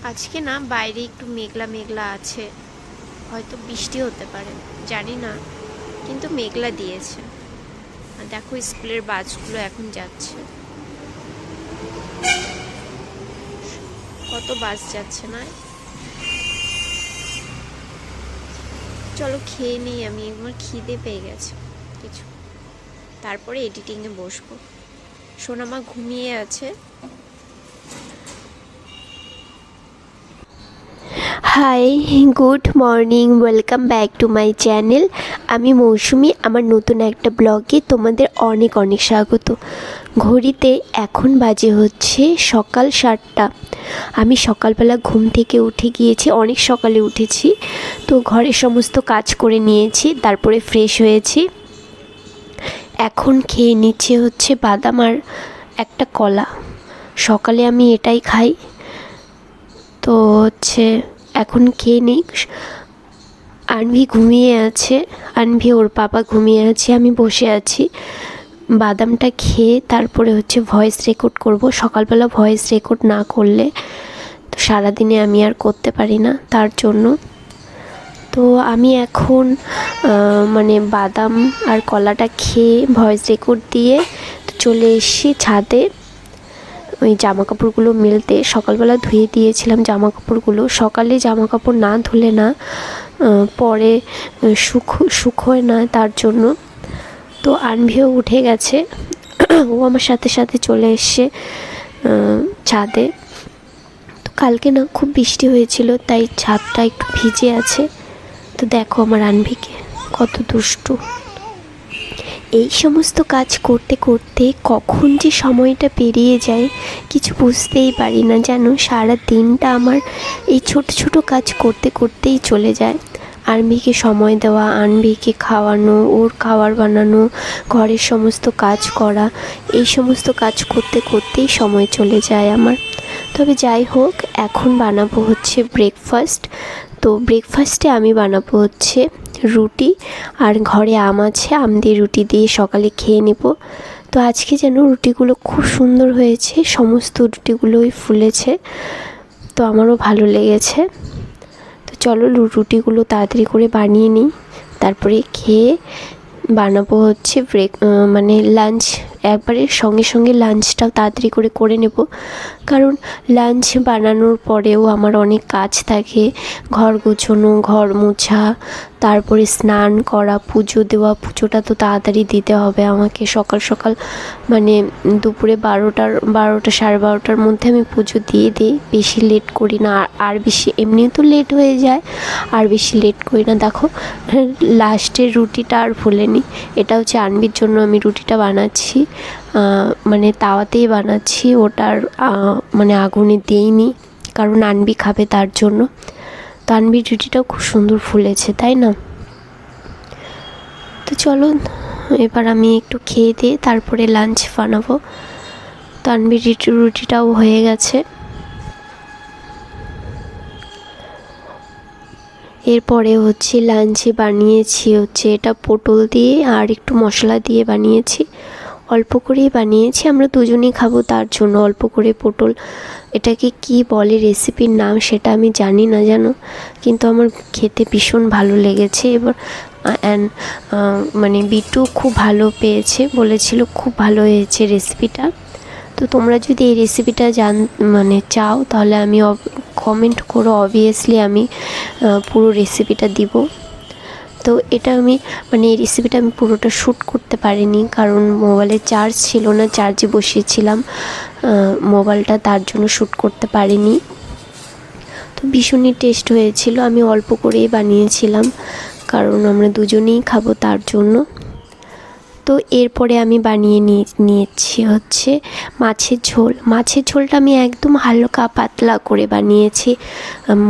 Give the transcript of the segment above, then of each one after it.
আজকে না বাইরে একটু মেঘলা মেঘলা আছে, হয়তো বৃষ্টি হতে পারে, জানি না, কিন্তু মেঘলা দিয়েছে। আর দেখো স্কুলের বাসগুলো এখন যাচ্ছে, কত বাস যাচ্ছে না। চলো খেয়ে নিই, আমি আমার খিদে পেয়ে গেছে কিছু, তারপরে এডিটিংয়ে বসবো। সোনামা ঘুমিয়ে আছে। Hi, good morning, welcome back to my channel. আমি মৌসুমি, আমার নতুন একটা ব্লগে তোমাদের অনেক অনেক স্বাগত। ঘড়িতে এখন বাজে হচ্ছে সকাল 7টা। আমি সকালবেলা ঘুম থেকে উঠে গিয়েছি, অনেক সকালে উঠেছি, তো ঘরের সমস্ত কাজ করে নিয়েছি, তারপরে ফ্রেশ হয়েছি। এখন খেয়ে নিচ্ছে হচ্ছে বাদাম আর একটা কলা। সকালে আমি এটাই খাই, তো হচ্ছে এখন খেয়ে নিই। আনভি ঘুমিয়ে আছে, আনভি ওর বাবা ঘুমিয়ে আছে, আমি বসে আছি। বাদামটা খেয়ে তারপরে হচ্ছে ভয়েস রেকর্ড করব। সকালবেলা ভয়েস রেকর্ড না করলে তো সারাদিনে আমি আর করতে পারি না, তার জন্য। তো আমি এখন মানে বাদাম আর কলাটা খেয়ে ভয়েস রেকর্ড দিয়ে চলে এসেছি ছাদে ওই জামা কাপড়গুলো মেলতে। সকালবেলা ধুয়ে দিয়েছিলাম জামা কাপড়গুলো। সকালে জামা কাপড় না ধুলে না পরে শুকোয় না, তার জন্য। তো আনভিও উঠে গেছে, ও আমার সাথে সাথে চলে এসছে ছাদে। তো কালকে না খুব বৃষ্টি হয়েছিল, তাই ছাদটা একটু ভিজে আছে। তো দেখো আমার আনভিকে কত দুষ্টু। এই সমস্ত কাজ করতে করতে কখন যে সময়টা পেরিয়ে যায় কিছু বুঝতেই পারি না, যেন সারা দিনটা আমার এই ছোট ছোট কাজ করতে করতেই চলে যায়। আনভিকে সময় দেওয়া, আনভিকে খাওয়ানো, ওর খাবার বানানো, ঘরের সমস্ত কাজ করা, এই সমস্ত কাজ করতে করতেই সময় চলে যায় আমার। তবে যাই হোক, এখন বানাবো হচ্ছে ব্রেকফাস্ট। তো ব্রেকফাস্টে আমি বানাবো হচ্ছে রুটি, আর ঘরে আম আছে, আম দিয়ে রুটি দিয়ে সকালে খেয়ে নেব। তো আজকে যেন রুটিগুলো খুব সুন্দর হয়েছে, সমস্ত রুটিগুলোই ফুলেছে, তো আমারও ভালো লেগেছে। তো চলো রুটিগুলো তাড়াতাড়ি করে বানিয়ে নিই, তারপরে খেয়ে বানাবো হচ্ছে মানে লাঞ্চ। একবারে সঙ্গে সঙ্গে লাঞ্চটাও তাড়াতাড়ি করে নেব, কারণ লাঞ্চ বানানোর পরেও আমার অনেক কাজ থাকে। ঘর গোছানো, ঘর মোছা, তারপরে স্নান করা, পুজো দেওয়া। পুজোটা তো তাড়াতাড়ি দিতে হবে আমাকে, সকাল সকাল মানে দুপুরে 12টা 12:30টার মধ্যে আমি পুজো দিয়ে দিই, বেশি লেট করি না। আর বেশি এমনিও তো লেট হয়ে যায়, আর বেশি লেট করি না। দেখো লাস্টের রুটিটা আর ভুলেনি, এটা হচ্ছে আনবির জন্য আমি রুটিটা বানাচ্ছি, মানে তাওয়াতেই বানাচ্ছি, ওটার মানে আগুনে দিইনি, কারণ আনবি খাবে তার জন্য। তো আনবির রুটিটাও খুব সুন্দর ফুলেছে, তাই না? তো চলো এবার আমি একটু খেয়ে দিয়ে তারপরে লাঞ্চ বানাবো। তো আনবির রুটিটাও হয়ে গেছে। এরপরে হচ্ছে লাঞ্চে বানিয়েছি হচ্ছে এটা পটল দিয়ে আর একটু মশলা দিয়ে বানিয়েছি, অল্প করেই বানিয়েছি, আমরা দুজনেই খাবো তার জন্য অল্প করে পটল। এটাকে কি বলে রেসিপির নাম সেটা আমি জানি না জানো, কিন্তু আমার খেতে ভীষণ ভালো লেগেছে। এবার মানে বিটু খুব ভালো পেয়েছে, বলেছিল খুব ভালো হয়েছে রেসিপিটা। তো তোমরা যদি এই রেসিপিটা মানে চাও, তাহলে আমি কমেন্ট করো, অবভিয়াসলি আমি পুরো রেসিপিটা দিব। তো এটা আমি মানে এই রেসিপিটা আমি পুরোটা শ্যুট করতে পারিনি, কারণ মোবাইলে চার্জ ছিল না, চার্জে বসিয়েছিলাম মোবাইলটা, তার জন্য শ্যুট করতে পারিনি। তো ভীষণই টেস্ট হয়েছিল, আমি অল্প করেই বানিয়েছিলাম, কারণ আমরা দুজনেই খাবো তার জন্য। তো এরপরে আমি বানিয়ে নিয়েছি হচ্ছে মাছের ঝোল। মাছের ঝোলটা আমি একদম হালকা পাতলা করে বানিয়েছি,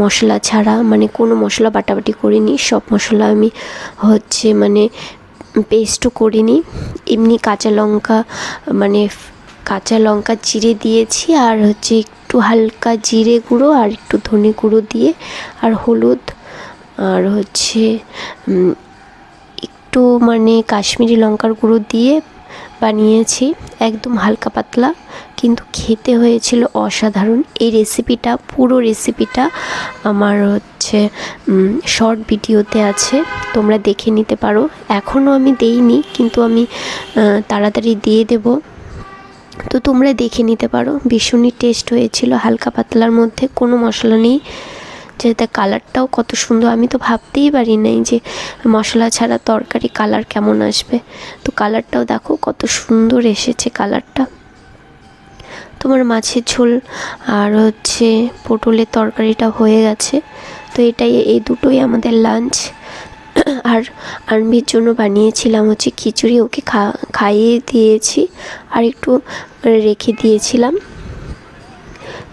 মশলা ছাড়া, মানে কোনো মশলা বাটাবাটি করিনি, সব মশলা আমি হচ্ছে মানে পেস্টও করিনি, এমনি কাঁচা লঙ্কা জিরে দিয়েছি, আর হচ্ছে একটু হালকা জিরে গুঁড়ো আর একটু ধনে গুঁড়ো দিয়ে, আর হলুদ, আর হচ্ছে একটু মানে কাশ্মীরি লঙ্কার গুঁড়ো দিয়ে বানিয়েছি, একদম হালকা পাতলা, কিন্তু খেতে হয়েছিল অসাধারণ। এই রেসিপিটা, পুরো রেসিপিটা আমার শর্ট ভিডিওতে আছে, তোমরা দেখে নিতে পারো। এখনও আমি দেইনি, কিন্তু আমি তাড়াতাড়ি দিয়ে দেব, তো তোমরা দেখে নিতে পারো। ভীষণই টেস্ট হয়েছিল, হালকা পাতলার মধ্যে, কোনো মশলা নেই। যেটা কালারটাও কত সুন্দর, আমি তো ভাবতেই পারি নাই যে মশলা ছাড়া তরকারি কালার কেমন আসবে। তো কালারটাও দেখো কত সুন্দর এসেছে কালারটা। তোমার মাছের ঝোল আর পটলের তরকারিটা হয়ে গেছে। তো এই দুটোই আমাদের লাঞ্চ। আর আনভির জন্য বানিয়েছিলাম খিচুড়ি, ওকে খাইয়ে দিয়েছি আর একটু রেখে দিয়েছিলাম।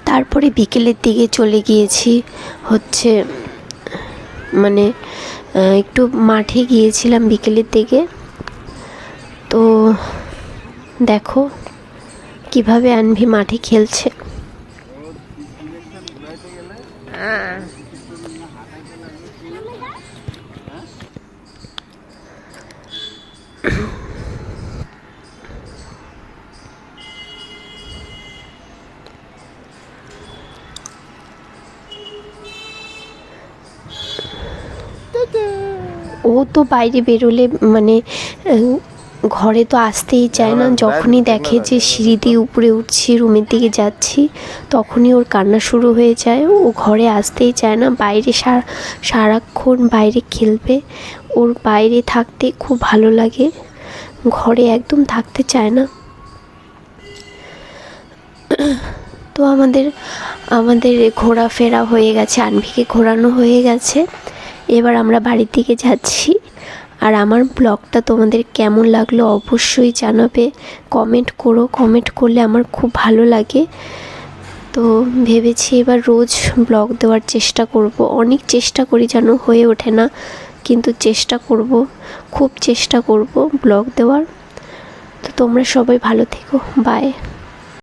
তারপরে বিকেলের দিকে চলে গিয়েছি একটু মাঠে গিয়েছিলাম বিকেলের দিকে। তো দেখো কিভাবে আনভি মাঠে খেলছে। ও তো বাইরে বেরোলে ঘরে তো আসতেই চায় না। যখনই দেখে যে সিঁড়ি দিয়ে উপরে উঠছি, রুমের দিকে যাচ্ছি, তখনই ওর কান্না শুরু হয়ে যায়। ও ঘরে আসতেই চায় না, বাইরে সারাক্ষণ বাইরে খেলবে। ওর বাইরে থাকতে খুব ভালো লাগে, ঘরে একদম থাকতে চায় না। তো আমাদের ঘোরাফেরা হয়ে গেছে, আনভিকে ঘোরানো হয়ে গেছে। এবার আমরা বাড়ির দিকে যাচ্ছি। আর আমার ব্লগটা তোমাদের কেমন লাগলো অবশ্যই জানাবে, কমেন্ট করো। কমেন্ট করলে আমার খুব ভালো লাগে। তো ভেবেছি এবার রোজ ব্লগ দেওয়ার চেষ্টা করব। অনেক চেষ্টা করি, যেন হয়ে ওঠে না, কিন্তু চেষ্টা করব, খুব চেষ্টা করব ব্লগ দেওয়ার। তো তোমরা সবাই ভালো থেকো, বাই।